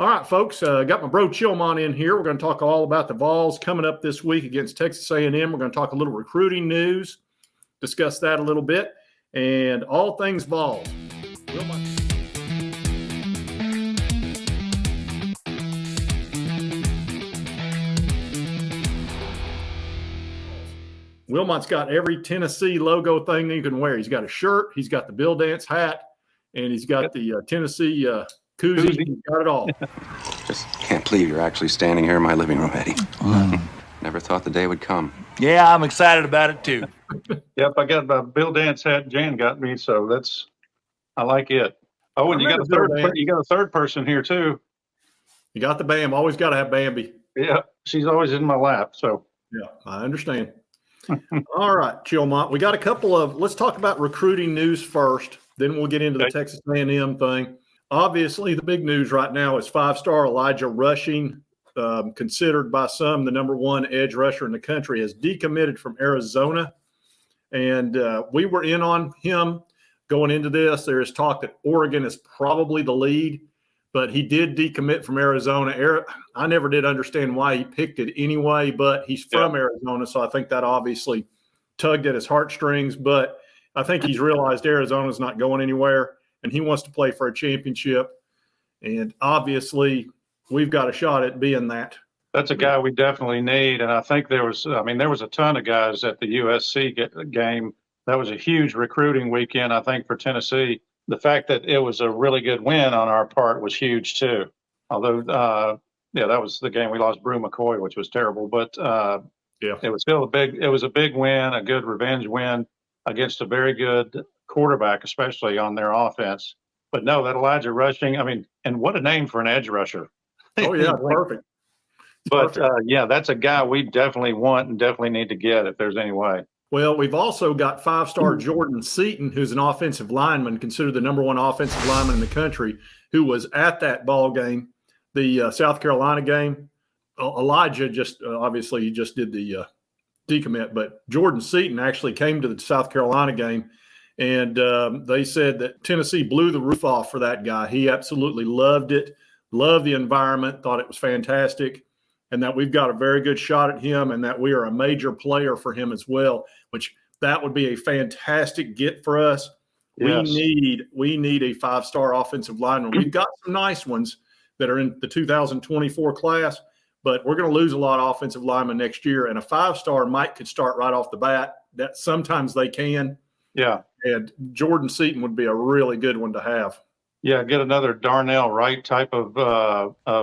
All right, folks, got my bro Chillmon in here. We're going to talk all about the Vols coming up this week against Texas A&M. We're going to talk a little recruiting news, discuss that a little bit, and all things Vols. Wilmot's got every Tennessee logo thing you can wear. He's got a shirt, he's got the Bill Dance hat, and he's got the Tennessee koozie. He's got it all. Just can't believe you're actually standing here in my living room, Eddie. Never thought the day would come. Yeah, I'm excited about it too. Yep, I got my Bill Dance hat. Jan got me, so I like it. Oh, and you got a third person here too. You got the Bam. Always got to have Bambi. Yeah, she's always in my lap. So yeah, I understand. All right, Chillmont. We got a couple of. Let's talk about recruiting news first. Then we'll get into the Texas A&M thing. Obviously, the big news right now is five-star Elijah Rushing, considered by some the number one edge rusher in the country, has decommitted from Arizona. And we were in on him going into this. There is talk that Oregon is probably the lead, but he did decommit from Arizona. I never did understand why he picked it anyway, but he's from Arizona, so I think that obviously tugged at his heartstrings. But I think he's realized Arizona's not going anywhere, and he wants to play for a championship. And obviously, we've got a shot at being that. That's a guy we definitely need. And I think there was a ton of guys at the USC game. That was a huge recruiting weekend, I think, for Tennessee. The fact that it was a really good win on our part was huge too. Although, that was the game we lost Brew McCoy, which was terrible. But it was still a big win, a good revenge win against a very good quarterback, especially on their offense. But no, that Elijah Rushing, and what a name for an edge rusher. Oh yeah, perfect. But that's a guy we definitely want and definitely need to get if there's any way. Well, we've also got five-star Jordan Seaton, who's an offensive lineman, considered the number one offensive lineman in the country, who was at that ball game, the South Carolina game. Elijah obviously he just did the decommit, but Jordan Seaton actually came to the South Carolina game, and they said that Tennessee blew the roof off for that guy. He absolutely loved it, loved the environment, thought it was fantastic, and that we've got a very good shot at him and that we are a major player for him as well, which that would be a fantastic get for us. Yes. We need a five-star offensive lineman. We've got some nice ones that are in the 2024 class, but we're going to lose a lot of offensive linemen next year, and a five-star could start right off the bat. That sometimes they can. Yeah. And Jordan Seaton would be a really good one to have. Yeah, get another Darnell Wright type of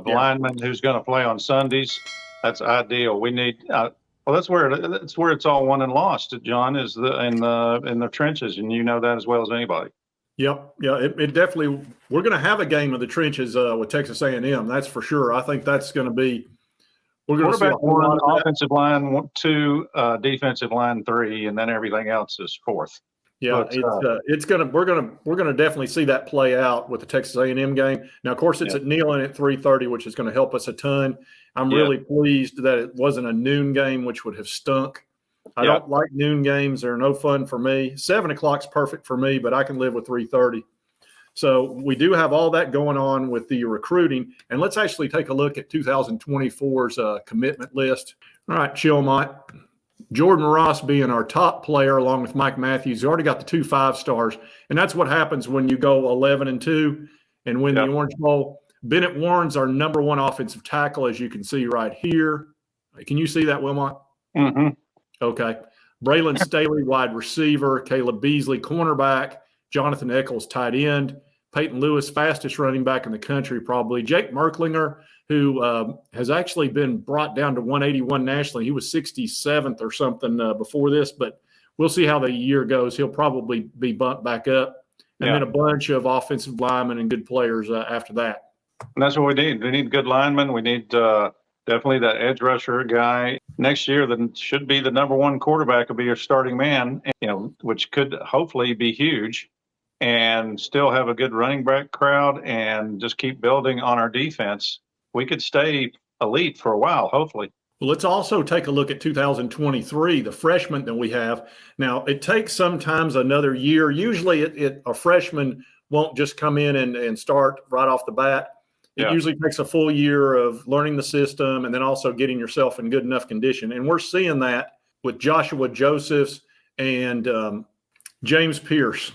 lineman who's going to play on Sundays. That's ideal. We need that's where it's all won and lost. John, is in the trenches, and you know that as well as anybody. Yep, yeah, it definitely. We're going to have a game of the trenches with Texas A&M. That's for sure. I think that's going to be. We're going to see one offensive line, two, defensive line, three, and then everything else is fourth. Yeah, but, we're gonna definitely see that play out with the Texas A&M game. Now, of course, it's at Neyland at 3:30, which is going to help us a ton. I'm really pleased that it wasn't a noon game, which would have stunk. I don't like noon games; they're no fun for me. 7 o'clock's perfect for me, but I can live with 3:30. So we do have all that going on with the recruiting, and let's actually take a look at 2024's commitment list. All right, Chillmont. Jordan Ross being our top player along with Mike Matthews. He's already got the 2 5-stars, and that's what happens when you go 11-2 and win the Orange Bowl. Bennett Warren's our number one offensive tackle, as you can see right here. Can you see that, Wilmot? Mm-hmm. Okay. Braylon Staley, wide receiver. Caleb Beasley, cornerback. Jonathan Eccles, tight end. Peyton Lewis, fastest running back in the country probably. Jake Merklinger, who has actually been brought down to 181 nationally. He was 67th or something before this, but we'll see how the year goes. He'll probably be bumped back up. And then a bunch of offensive linemen and good players after that. And that's what we need. We need good linemen. We need definitely that edge rusher guy. Next year, should be the number one quarterback will be your starting man, which could hopefully be huge, and still have a good running back crowd and just keep building on our defense. We could stay elite for a while, hopefully. Well, let's also take a look at 2023, the freshmen that we have. Now, it takes sometimes another year. Usually a freshman won't just come in and start right off the bat. It usually takes a full year of learning the system and then also getting yourself in good enough condition. And we're seeing that with Joshua Josephs and James Pierce.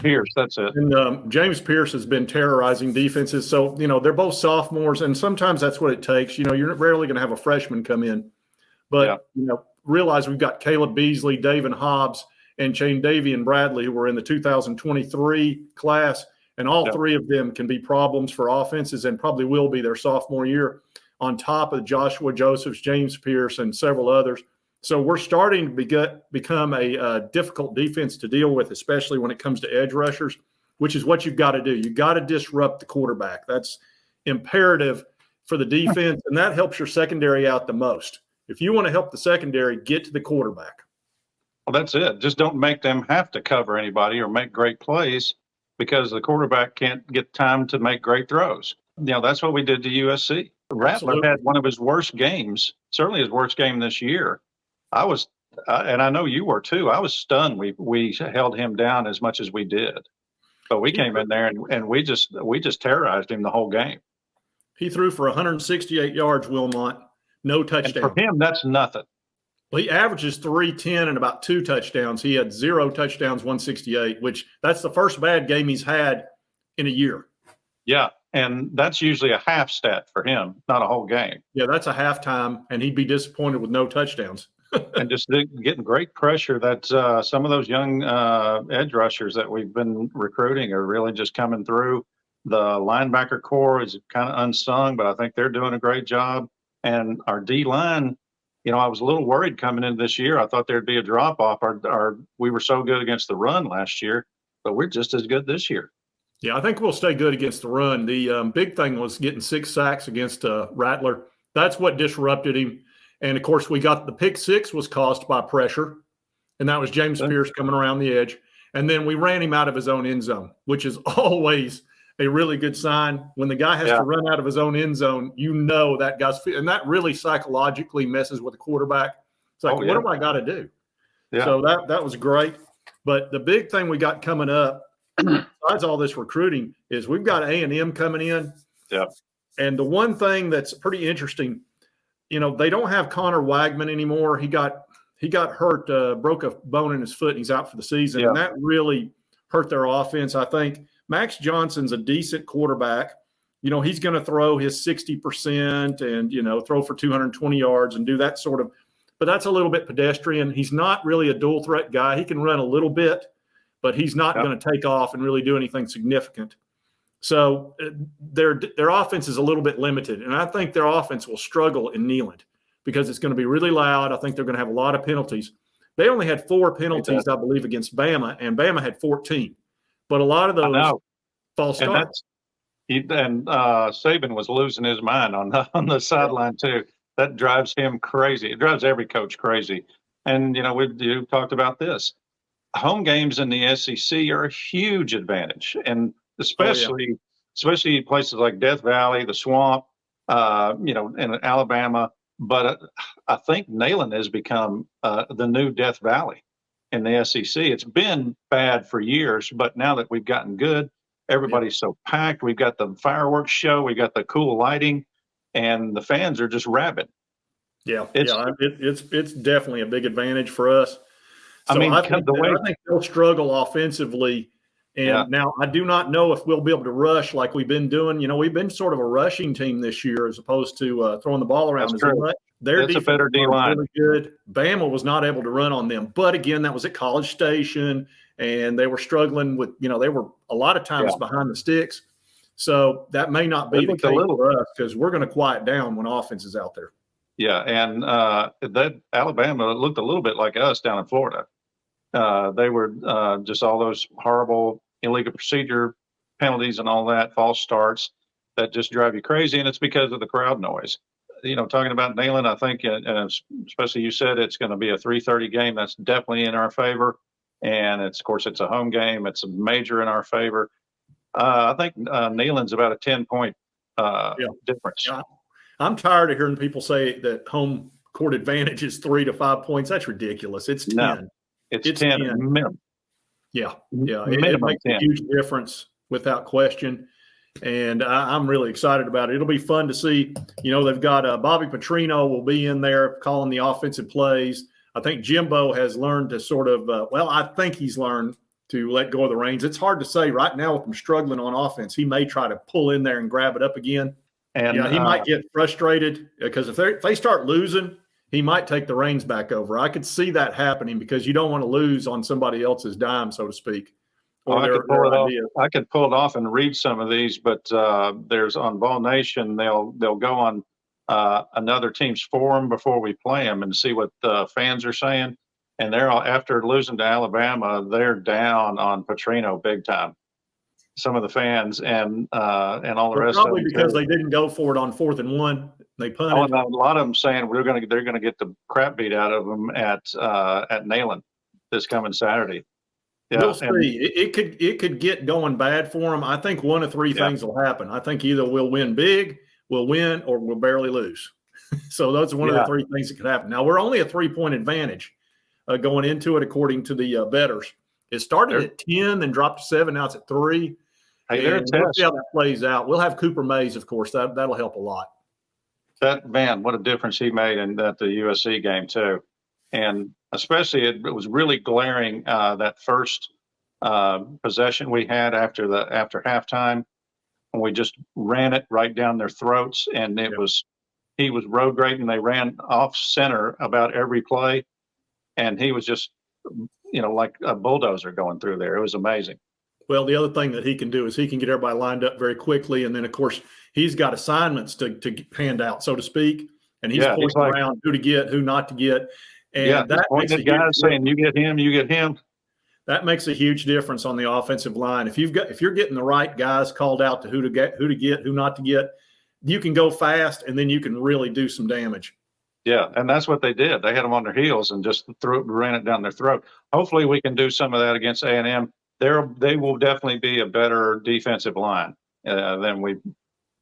That's it. And James Pierce has been terrorizing defenses. So, they're both sophomores, and sometimes that's what it takes. You're rarely going to have a freshman come in. But, realize we've got Caleb Beasley, David Hobbs, and Shane Davian Bradley, who were in the 2023 class. And all three of them can be problems for offenses and probably will be their sophomore year, on top of Joshua Josephs, James Pierce, and several others. So we're starting to become a difficult defense to deal with, especially when it comes to edge rushers, which is what you've got to do. You've got to disrupt the quarterback. That's imperative for the defense, and that helps your secondary out the most. If you want to help the secondary, get to the quarterback. Well, that's it. Just don't make them have to cover anybody or make great plays, because the quarterback can't get time to make great throws. That's what we did to USC. Rattler had one of his worst games, certainly his worst game this year. I was, and I know you were too, I was stunned we held him down as much as we did. But we came in there and we just terrorized him the whole game. He threw for 168 yards, Wilmot, no touchdown. And for him, that's nothing. Well, he averages 310 and about 2 touchdowns. He had 0 touchdowns, 168, which that's the first bad game he's had in a year. Yeah, and that's usually a half stat for him, not a whole game. Yeah, that's a halftime, and he'd be disappointed with no touchdowns. And just getting great pressure. That some of those young edge rushers that we've been recruiting are really just coming through. The linebacker core is kind of unsung, but I think they're doing a great job. And our D-line, I was a little worried coming into this year. I thought there'd be a drop-off. We were so good against the run last year, but we're just as good this year. Yeah, I think we'll stay good against the run. The big thing was getting 6 sacks against Rattler. That's what disrupted him. And, of course, we got the pick 6 was caused by pressure, and that was James Pierce coming around the edge. And then we ran him out of his own end zone, which is always a really good sign. When the guy has to run out of his own end zone, that guy's – and that really psychologically messes with the quarterback. It's like, what do I got to do? Yeah. So that was great. But the big thing we got coming up, besides all this recruiting, is we've got A&M coming in. Yeah. And the one thing that's pretty interesting – they don't have Connor Wagman anymore. He got hurt, broke a bone in his foot, and he's out for the season. Yeah. And that really hurt their offense. I think Max Johnson's a decent quarterback. He's going to throw his 60% and, throw for 220 yards and do that sort of – but that's a little bit pedestrian. He's not really a dual threat guy. He can run a little bit, but he's not going to take off and really do anything significant. So their offense is a little bit limited, and I think their offense will struggle in Neyland because it's going to be really loud. I think they're going to have a lot of penalties. They only had 4 penalties, I believe, against Bama, and Bama had 14. But a lot of those false starts. And Saban was losing his mind on the sideline too. That drives him crazy. It drives every coach crazy. And we talked about this. Home games in the SEC are a huge advantage, and especially places like Death Valley, the Swamp, in Alabama. But I think Neyland has become the new Death Valley in the SEC. It's been bad for years, but now that we've gotten good, everybody's so packed. We've got the fireworks show, we got the cool lighting, and the fans are just rabid. Yeah, it's definitely a big advantage for us. So I think they'll struggle offensively. And now I do not know if we'll be able to rush like we've been doing. We've been sort of a rushing team this year as opposed to throwing the ball around as much. Their defense a better D-line. Really good. Bama was not able to run on them. But, again, that was at College Station, and they were struggling with, they were a lot of times behind the sticks. So that may not be the case for us because we're going to quiet down when offense is out there. Yeah, and that Alabama looked a little bit like us down in Florida. They were just all those horrible illegal procedure penalties and all that, false starts that just drive you crazy, and it's because of the crowd noise. Talking about Neyland, I think, and especially you said it's going to be a 3:30 game. That's definitely in our favor, and of course it's a home game. It's a major in our favor. I think Neyland's about a 10-point difference. Yeah. I'm tired of hearing people say that home court advantage is 3 to 5 points. That's ridiculous. It's 10. No, it's 10 minimum. Yeah. It makes a huge difference without question. And I'm really excited about it. It'll be fun to see. They've got Bobby Patrino will be in there calling the offensive plays. I think Jimbo has learned to sort of, I think he's learned to let go of the reins. It's hard to say right now with them struggling on offense. He may try to pull in there and grab it up again. And he might get frustrated because if they start losing, he might take the reins back over. I could see that happening because you don't want to lose on somebody else's dime, so to speak. I could pull it off and read some of these, but there's on Vol Nation, they'll go on another team's forum before we play them and see what the fans are saying. And they're all, after losing to Alabama, they're down on Patrino big time. Some of the fans and all the rest of them. Probably because they didn't go for it on 4th and 1. They punted. A lot of them saying they're going to get the crap beat out of them at Neyland this coming Saturday. Yeah, we'll see. It could get going bad for them. I think one of three things will happen. I think either we'll win big, we'll win, or we'll barely lose. So those are one of the three things that could happen. Now, we're only a 3-point advantage going into it, according to the bettors. It started at 10, then dropped to 7. Now it's at 3. Hey, we'll see how that plays out. We'll have Cooper Mays, of course. That'll help a lot. That man, what a difference he made in the USC game too, and especially it was really glaring that first possession we had after halftime, when we just ran it right down their throats, and he was road grading. They ran off center about every play, and he was just like a bulldozer going through there. It was amazing. Well, the other thing that he can do is he can get everybody lined up very quickly. And then, of course, he's got assignments to hand out, so to speak. And he's pointing around who to get, who not to get. And that makes a guys saying, you get him. That makes a huge difference on the offensive line. If you're getting the right guys called out to who to get, who not to get, you can go fast, and then you can really do some damage. Yeah, and that's what they did. They had them on their heels and just ran it down their throat. Hopefully we can do some of that against A&M. They will definitely be a better defensive line than we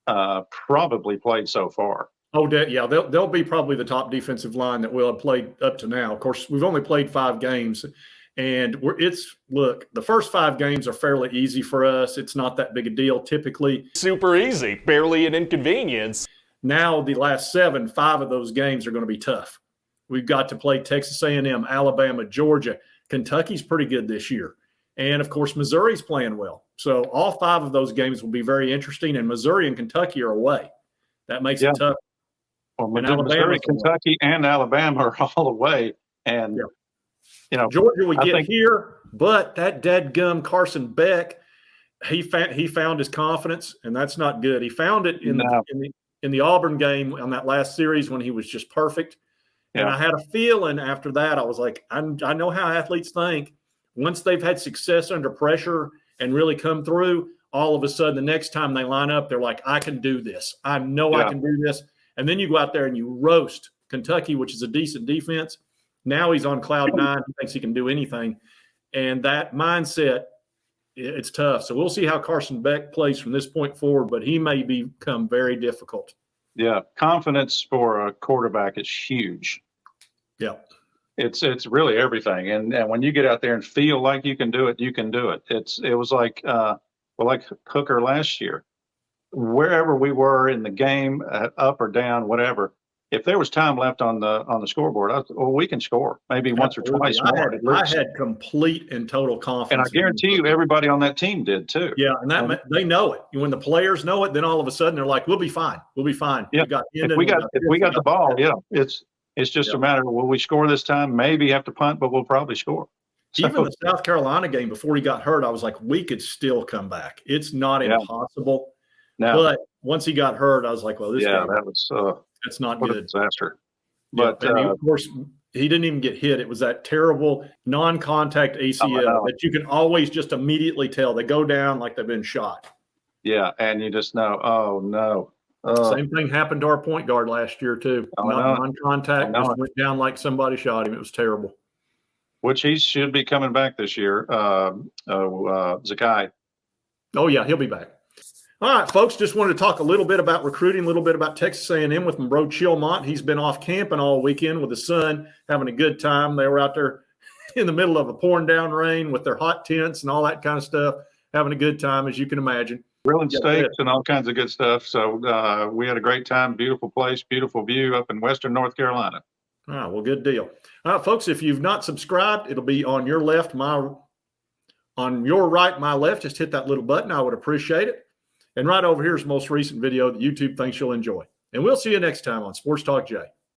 probably played so far. Oh, yeah, they'll be probably the top defensive line that we'll have played up to now. Of course, we've only played 5 games, and the first 5 games are fairly easy for us. It's not that big a deal typically. Super easy, barely an inconvenience. Now the last 7, 5 of those games are going to be tough. We've got to play Texas A&M, Alabama, Georgia. Kentucky's pretty good this year. And, of course, Missouri's playing well. So all 5 of those games will be very interesting, and Missouri and Kentucky are away. That makes it tough. Well, Missouri, Kentucky, and Alabama are all away. And, Georgia we get here, but that dadgum Carson Beck, he found his confidence, and that's not good. He found it in the Auburn game on that last series when he was just perfect. And I had a feeling after that, I was like, I know how athletes think. Once they've had success under pressure and really come through, all of a sudden the next time they line up, they're like, I can do this. I know I can do this. And then you go out there and you roast Kentucky, which is a decent defense. Now he's on cloud 9. He thinks he can do anything. And that mindset, it's tough. So we'll see how Carson Beck plays from this point forward, but he may become very difficult. Yeah, confidence for a quarterback is huge. Yeah. It's really everything. And when you get out there and feel like you can do it, you can do it. It was like like Hooker last year. Wherever we were in the game, up or down, whatever, if there was time left on the scoreboard, we can score maybe once or twice more. I had complete and total confidence. And I guarantee you everybody on that team did too. Yeah, and they know it. When the players know it, then all of a sudden they're like, we'll be fine. We'll be fine. Yeah. If we got the ball, it's just a matter of, will we score this time? Maybe have to punt, but we'll probably score. Even the South Carolina game before he got hurt, I was like, we could still come back. It's not impossible. No. But once he got hurt, I was like, well, this game, that's not good. A disaster. But of course, he didn't even get hit. It was that terrible non-contact ACL that you can always just immediately tell. They go down like they've been shot. Yeah, and you just know, oh, no. Same thing happened to our point guard last year, too. Non-contact, just went down like somebody shot him. It was terrible. Which he should be coming back this year, Zakai. Oh, yeah, he'll be back. All right, folks, just wanted to talk a little bit about recruiting, a little bit about Texas A&M with my bro Chilmont. He's been off camping all weekend with his son, having a good time. They were out there in the middle of a pouring down rain with their hot tents and all that kind of stuff, having a good time, as you can imagine. grilling Yeah, steaks and all kinds of good stuff. So we had a great time. Beautiful place, beautiful view up in Western North Carolina. All right, well, good deal. All right, folks, if you've not subscribed, it'll be on your left, on your right, my left. Just hit that little button. I would appreciate it. And right over here is the most recent video that YouTube thinks you'll enjoy. And we'll see you next time on Sports Talk Jay.